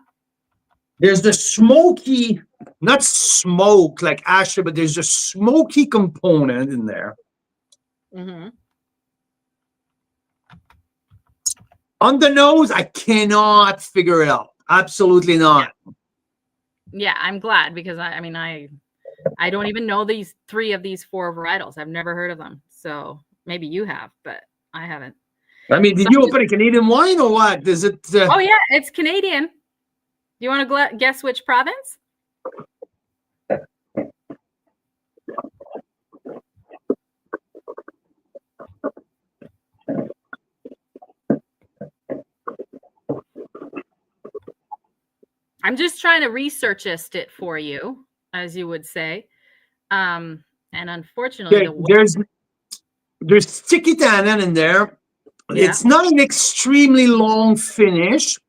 There's the smoky, not smoke like ash, but there's a smoky component in there. Mm-hmm. On the nose, I cannot figure it out. Absolutely not. Yeah, I'm glad, because I I don't even know these 3 of these 4 varietals. I've never heard of them. So maybe you have, but I haven't. I mean, did So you open a Canadian wine or what? Is it? Oh yeah, it's Canadian. Do you want to guess which province? I'm just trying to research it for you, as you would say. And unfortunately, there's sticky tannin in there. Yeah. It's not an extremely long finish.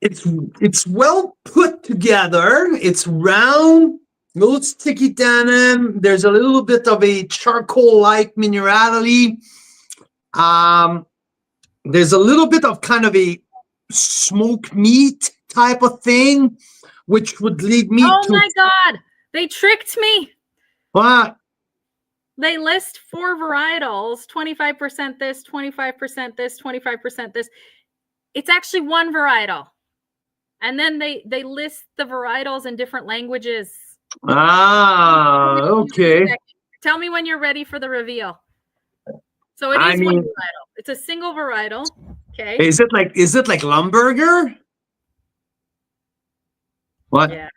It's well put together. It's round, little sticky tannin. There's a little bit of a charcoal-like minerality. There's a little bit of kind of a smoked meat type of thing, which would lead me to. Oh my God, they tricked me. What? They list 4 varietals, 25% this, 25% this, 25% this. It's actually 1 varietal. And then they list the varietals in different languages. Ah, okay. Tell me when you're ready for the reveal. So it is 1 varietal. It's a single varietal. Okay. Is it like Lumberger? What? Yeah.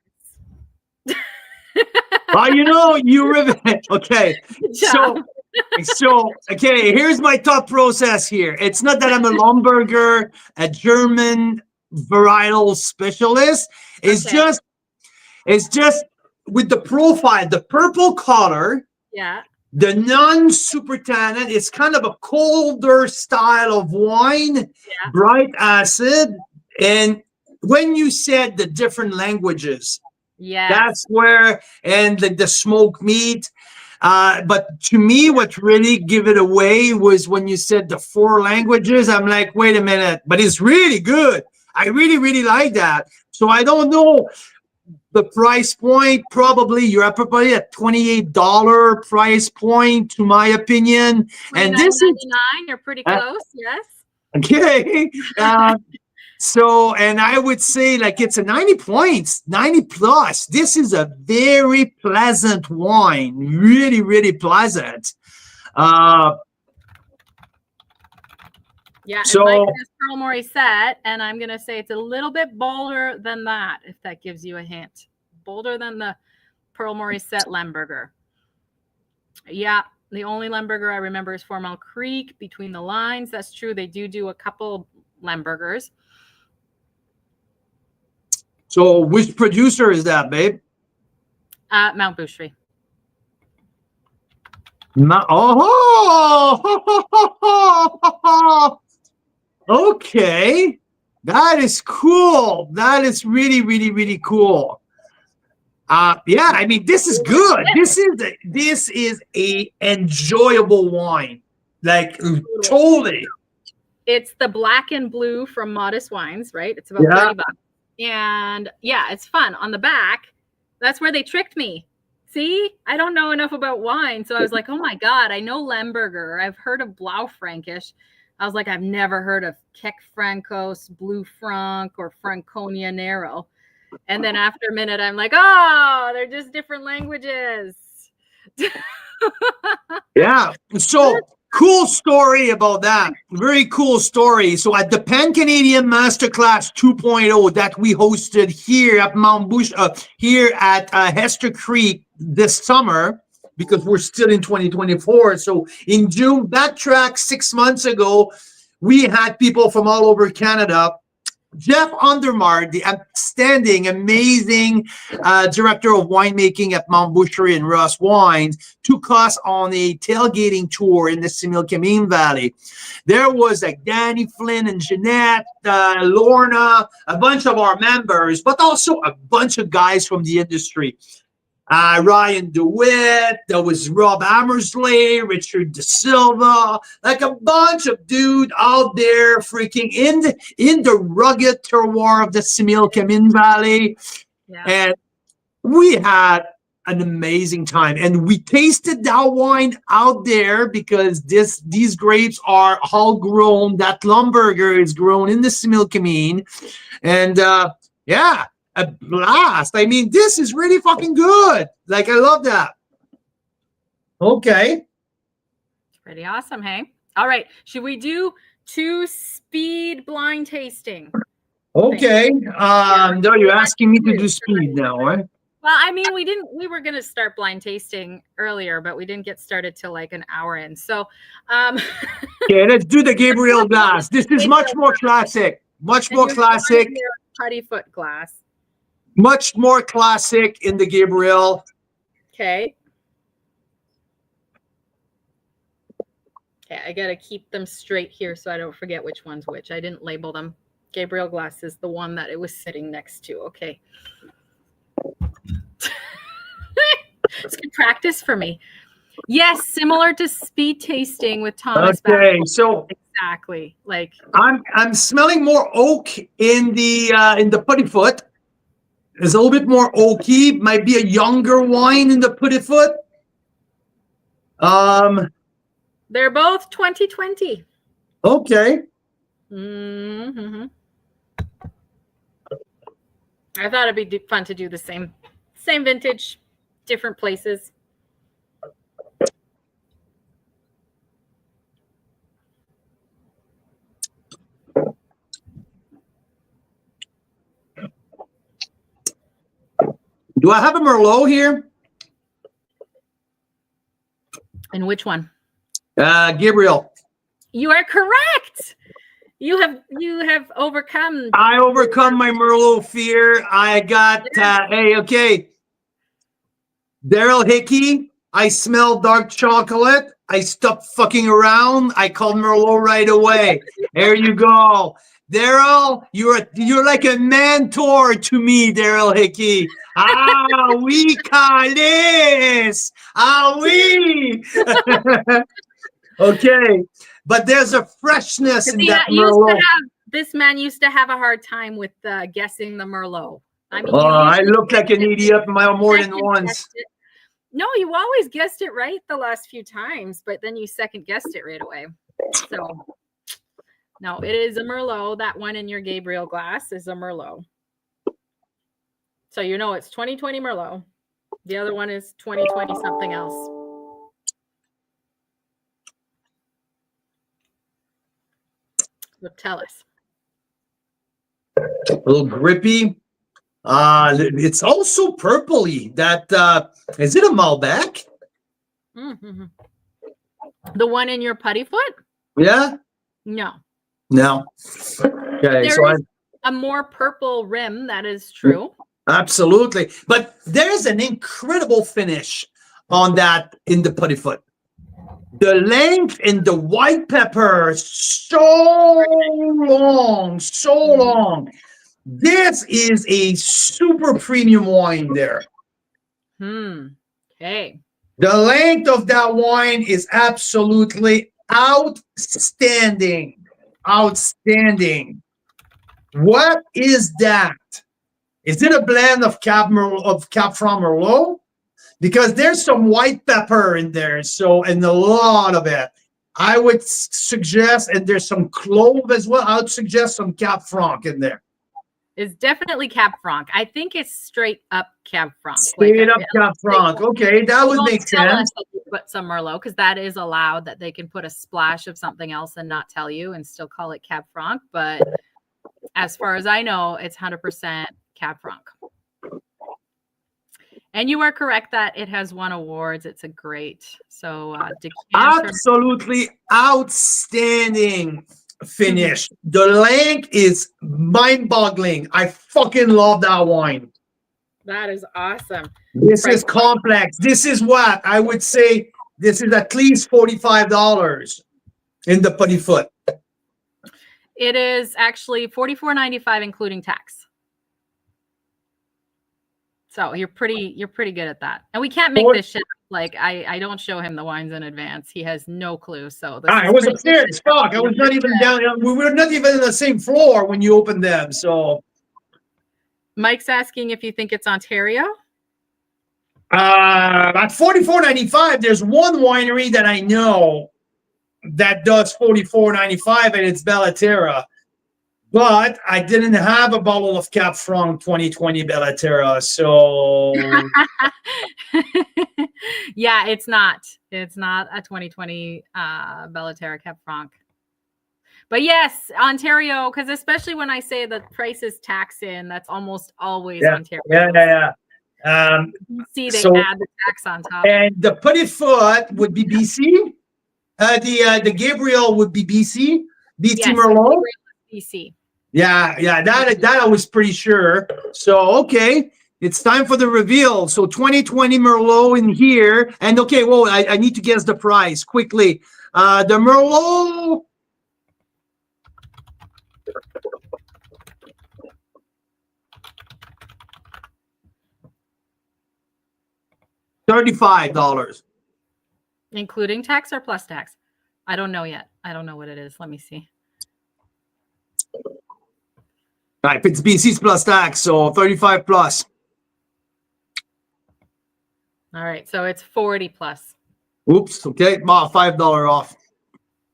Oh, you rivet. Okay. So okay, here's my thought process here. It's not that I'm a Lumberger, a German varietal specialist. It's just with the profile, the purple color. Yeah. The non-super tannin, it's kind of a colder style of wine, bright acid. And when you said the different languages, that's where, and the smoked meat. But to me, what really gave it away was when you said the 4 languages. I'm like, wait a minute, but it's really good. I really, really like that. So I don't know. The price point, probably you're probably at $28 price point, to my opinion. And this is you're pretty close, yes. Okay. So, and I would say like it's a 90 points, 90 plus. This is a very pleasant wine, really, really pleasant. Yeah, so Mike has Pearl Morissette, and I'm going to say it's a little bit bolder than that, if that gives you a hint. Bolder than the Pearl Morissette Lemberger. Yeah, the only Lemberger I remember is Formal Creek, Between the Lines. That's true. They do a couple Lembergers. So which producer is that, babe? Mount Boucherie. Okay, that is cool. That is really, really, really cool. Yeah, I mean, this is good. This is a enjoyable wine, like totally. It's the black and blue from Modest Wines, right? It's about $30, and yeah, it's fun. On the back, that's where they tricked me. See, I don't know enough about wine, so I was like, oh my God, I know Lemberger. I've heard of Blaufränkisch. I was like, I've never heard of Keck Frankos, Blue Franc, or Franconia Nero. And then after a minute, I'm like, oh, they're just different languages. Yeah. So cool story about that. Very cool story. So at the Pan Canadian Masterclass 2.0 that we hosted here at Mount Bush, here at Hester Creek this summer, because we're still in 2024. So in June, backtrack 6 months ago, we had people from all over Canada. Jeff Undermar, the outstanding, amazing director of winemaking at Mount Boucherie and Ross Wines, took us on a tailgating tour in the Similkameen Valley. There was like Danny Flynn and Jeanette, Lorna, a bunch of our members, but also a bunch of guys from the industry. Ryan DeWitt, there was Rob Amersley, Richard De Silva, like a bunch of dude out there freaking in the rugged terroir of the Similkameen Valley. Yeah. And we had an amazing time. And we tasted that wine out there because these grapes are all grown. That Lumberger is grown in the Similkameen. And yeah. a blast. I mean, this is really fucking good. Like, I love that. Okay. Pretty awesome, hey? All right. Should we do 2 speed blind tasting? Okay. No, you're asking me to do speed now, right? Well, I mean, we were going to start blind tasting earlier, but we didn't get started till like an hour in. So, okay, let's do the Gabriel glass. This is much more classic. Much more classic. Putty foot glass. Much more classic in the Gabriel. Okay. Okay, I got to keep them straight here so I don't forget which one's which. I didn't label them. Gabriel glass is the one that it was sitting next to. Okay. It's good practice for me. Yes, similar to speed tasting with Thomas. Okay, so exactly. Like I'm smelling more oak in the putty foot. There's a little bit more oaky. Might be a younger wine in the putty foot. They're both 2020. Okay. Mm-hmm. I thought it'd be fun to do the same vintage, different places. Do I have a Merlot here? And which one? Gabriel. You are correct. You have overcome. I overcome my Merlot fear. I got hey, okay. Daryl Hickey. I smell dark chocolate. I stopped fucking around. I called Merlot right away. There you go. Daryl, you're like a mentor to me, Daryl Hickey. Ah, oui, Carlis. Ah, oui. Okay, but there's a freshness in that Merlot. This man used to have a hard time with guessing the Merlot. I mean, I look like an idiot more than once. No, you always guessed it right the last few times, but then you second guessed it right away. So, no, it is a Merlot. That one in your Gabriel glass is a Merlot. So you know it's 2020 Merlot. The other one is 2020 something else. So tell us. A little grippy. It's also purpley. That is it a Malbec? Mm-hmm. The one in your putty foot? Yeah. No. Okay. There is a more purple rim. That is true. Absolutely. But there's an incredible finish on that in the putty foot. The length in the white pepper, so long. This is a super premium wine there. Okay. The length of that wine is absolutely outstanding. Outstanding. What is that? Is it a blend of Cab Franc Merlot? Because there's some white pepper in there, and a lot of it. I would suggest, and there's some clove as well. I would suggest some Cab Franc in there. It's definitely Cab Franc. I think it's straight up Cab Franc. Straight up Cab Franc. Okay, that would make sense. Put some Merlot because that is allowed. That they can put a splash of something else and not tell you, and still call it Cab Franc. But as far as I know, it's 100% Cab Franc. And you are correct that it has won awards. It's a great absolutely outstanding finish. The length is mind-boggling. I fucking love that wine. That is awesome. This is complex. This is what I would say. This is at least $45 in the putty foot. It is actually $44.95 including tax. So you're pretty good at that. And we can't make this shit up. Like I don't show him the wines in advance. He has no clue. So I was upstairs. Fuck. I was not even down. We were not even on the same floor when you opened them. So Mike's asking if you think it's Ontario. At $44.95, there's one winery that I know that does $44.95, and it's Bellaterra. But I didn't have a bottle of Cap Franc 2020 Bellaterra, so Yeah, it's not. It's not a 2020 Bellaterra Cap Franc. But yes, Ontario, because especially when I say the price is tax in, that's almost always yeah, Ontario. yeah. See, they So add the tax on top. and the Put It Foot would be BC. The Gabriel would be BC. BC Yes, Merlot. BC. Yeah, that I was pretty sure. So okay, it's time for the reveal. So 2020 Merlot in here, and okay, well, I need to guess the price quickly. The Merlot. $35. Including tax or plus tax? I don't know yet. I don't know what it is. Let me see. Right, it's BC's plus tax, so 35 plus. All right, so it's 40 plus. Oops. Okay, well, $5 off.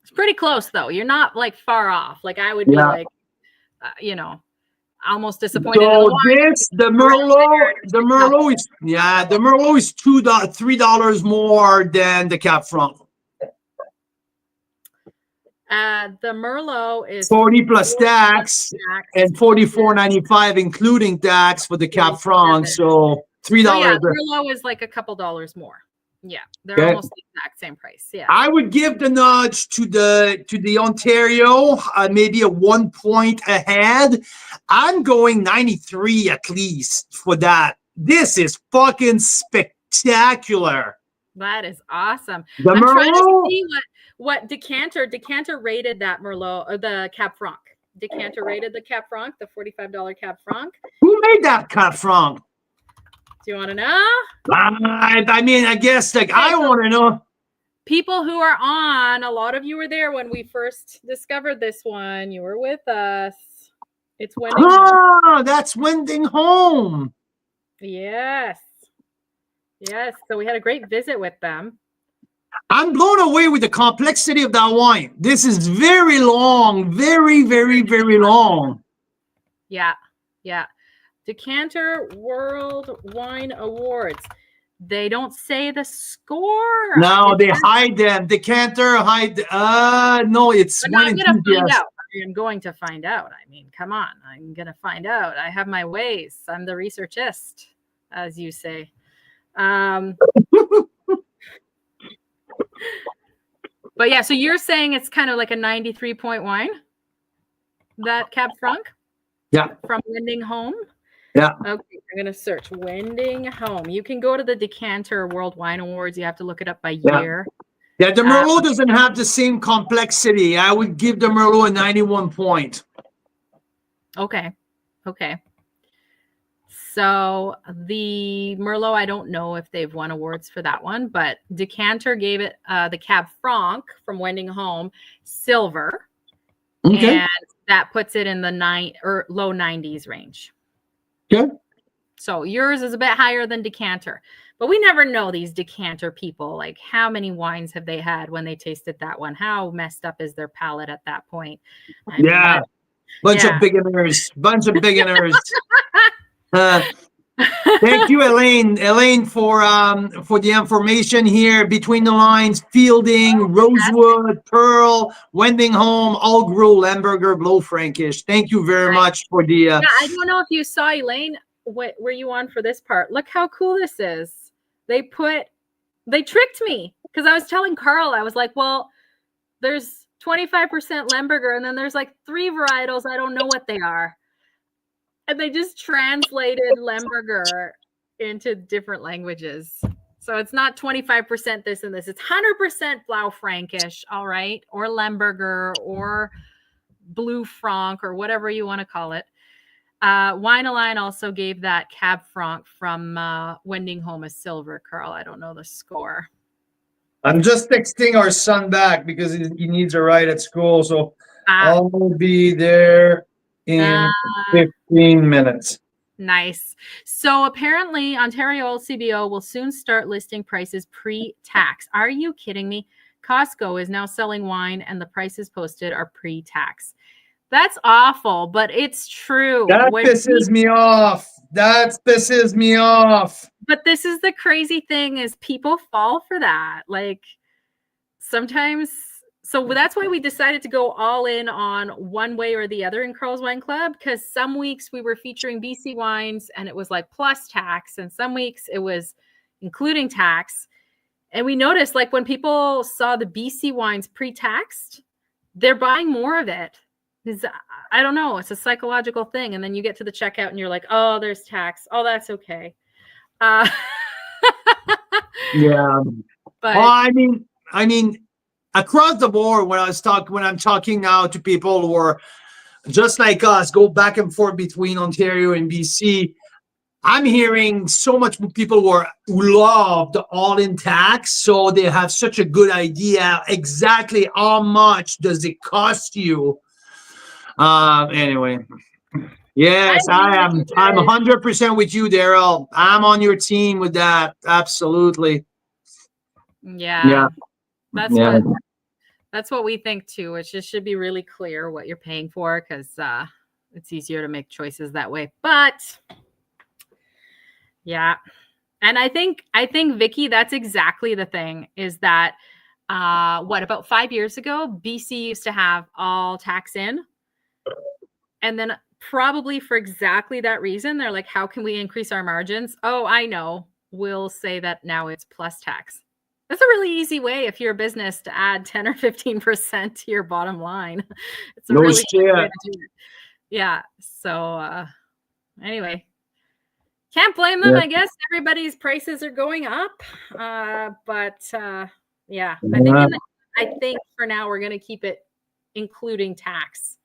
It's pretty close though. You're not like far off. Like I would be like, you know, almost disappointed. So the Merlot is the Merlot is $3 more than the Cap Franc. The Merlot is 40 plus tax and $44.95 including tax for the Cap Franc. So $3. So yeah, Merlot is like a couple dollars more. Yeah, they're almost the exact same price. Yeah, I would give the nudge to the Ontario, maybe a 1 point ahead. I'm going 93 at least for that. This is fucking spectacular. That is awesome. The I'm Merlot, trying to see what Decanter rated that Merlot or the Cap Franc. Decanter rated the Cap Franc, the $45 Cap Franc. Who made that Cap Franc? Do you want to know? I mean, I guess like I want to know. People who are on, a lot of you were there when we first discovered this one. You were with us. It's Wending Home. That's Wending Home. Yes. Yes. So we had a great visit with them. I'm blown away with the complexity of that wine. This is very long, very, very, very long. Yeah. Yeah. Decanter World Wine Awards. They don't say the score. No, they hide them. Decanter hide. No, it's one. I'm going to find out. I'm going to find out. I mean, come on. I'm going to find out. I have my ways. I'm the researchist, as you say. But yeah, so you're saying it's kind of like a 93-point wine, that Cab Franc? Yeah. From Wending Home? Yeah. Okay, I'm going to search Wending Home. You can go to the Decanter World Wine Awards. You have to look it up by year. Yeah, the Merlot doesn't have the same complexity. I would give the Merlot a 91 point. Okay. Okay. So the Merlot, I don't know if they've won awards for that one, but Decanter gave it the Cab Franc from Wending Home silver. Okay. And that puts it in the low 90s range. Okay. So yours is a bit higher than Decanter, but we never know these Decanter people. Like, how many wines have they had when they tasted that one? How messed up is their palate at that point? Bunch of beginners. Thank you, Elaine. Elaine, for the information here. Between the lines, Fielding, Rosewood, Pearl, Wending Home, All Gros, Lemberger, Blow Frankish. Thank you very much for the. I don't know if you saw, Elaine. What were you on for this part? Look how cool this is. They tricked me because I was telling Carl, I was like, well, there's 25% Lemberger, and then there's like 3 varietals. I don't know what they are. And they just translated Lemberger into different languages. So it's not 25% this and this. It's 100% Blau Frankish, all right? Or Lemberger or Blue Franc or whatever you want to call it. Wine-A-Line also gave that Cab Franc from Wending Home a silver, Carl. I don't know the score. I'm just texting our son back because he needs a ride at school. So I'll be there in 15 minutes. Nice. So apparently Ontario LCBO will soon start listing prices pre-tax. Are you kidding me? Costco is now selling wine and the prices posted are pre-tax. That's awful, but it's true. That When pisses me off. That pisses me off. But this is the crazy thing is people fall for that. Like sometimes, so that's why we decided to go all in on one way or the other in Carl's Wine Club, because some weeks we were featuring BC wines and it was like plus tax, and some weeks it was including tax. And we noticed like when people saw the BC wines pre-taxed, they're buying more of it. I don't know. It's a psychological thing. And then you get to the checkout and you're like, oh, there's tax. Oh, that's okay. Yeah. But Well, I mean, across the board, when I'm talking now to people who are just like us, go back and forth between Ontario and BC, I'm hearing so much people who love the all-in tax, so they have such a good idea exactly how much does it cost you. Anyway, yes, I'm 100% with you, Daryl. I'm on your team with that. Absolutely. yeah. Yeah. That's what we think too. It just should be really clear what you're paying for, because it's easier to make choices that way. But yeah. And I think Vicky, that's exactly the thing, is that about 5 years ago, BC used to have all tax in. And then probably for exactly that reason, they're like, how can we increase our margins? Oh, I know. We'll say that now it's plus tax. That's a really easy way if you're a business to add 10 or 15% to your bottom line. It's a really easy way to do it. Yeah. So anyway, can't blame them. I guess everybody's prices are going up. But yeah, I think for now we're going to keep it including tax.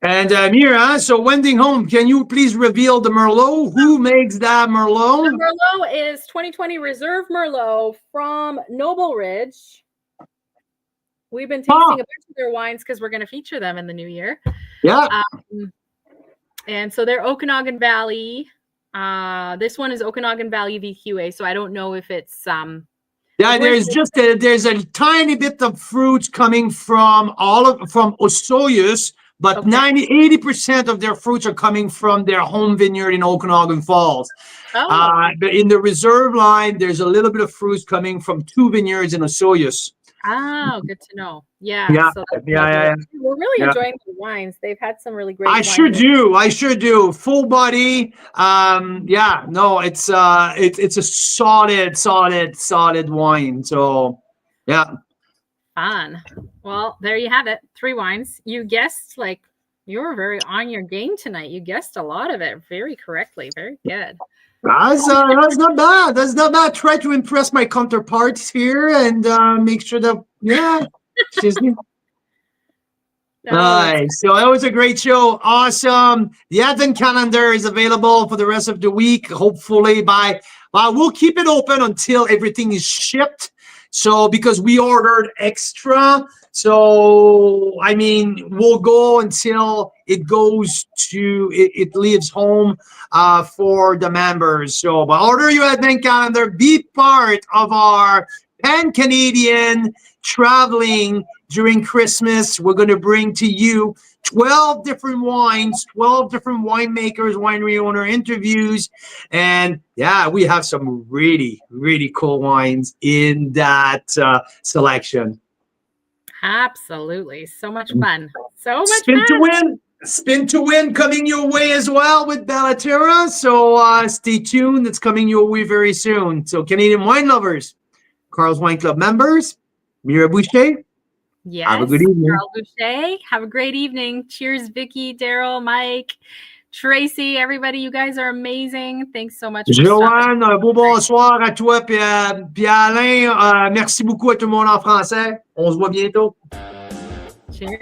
And Mira, so wending home, can you please reveal the Merlot? Who makes that Merlot? The Merlot is 2020 Reserve Merlot from Noble Ridge. We've been tasting a bunch of their wines because we're going to feature them in the new year. Yeah. And so they're Okanagan Valley. This one is Okanagan Valley VQA, so I don't know if it's yeah, there's a tiny bit of fruits coming from Osoyoos, but 80% of their fruits are coming from their home vineyard in Okanagan Falls. Oh. But in the reserve line, there's a little bit of fruits coming from 2 vineyards in Osoyoos. Oh, good to know. Yeah. So yeah. We're really enjoying the wines. They've had some really great. I sure do. Full body. Yeah. No, it's a solid wine. So, yeah. Fun. Well, there you have it. 3 wines. You guessed, like, you were very on your game tonight. You guessed a lot of it very correctly. Very good. That's not bad. That's not bad. Try to impress my counterparts here and make sure that, yeah. Nice. So that was a great show. Awesome. The Advent calendar is available for the rest of the week. Hopefully we'll keep it open until everything is shipped. So because we ordered extra, so I mean, we'll go until it leaves home for the members. So but order your Advent calendar, be part of our pan-Canadian traveling during Christmas. We're going to bring to you 12 different wines, 12 different winemakers, winery owner interviews. And yeah, we have some really, really cool wines in that selection. Absolutely. So much fun. So much Spin fun. to win. Spin to win coming your way as well with Bellaterra. So stay tuned. It's coming your way very soon. So Canadian wine lovers, Carl's Wine Club members, Mira Boucher. Yes. Have a good evening. Carl Boucher. Have a great evening. Cheers, Vicky, Daryl, Mike, Tracy, everybody. You guys are amazing. Thanks so much. Joanne, un beau bonsoir à toi. Puis Alain, merci beaucoup à tout le monde en français. On se voit bientôt. Cheers.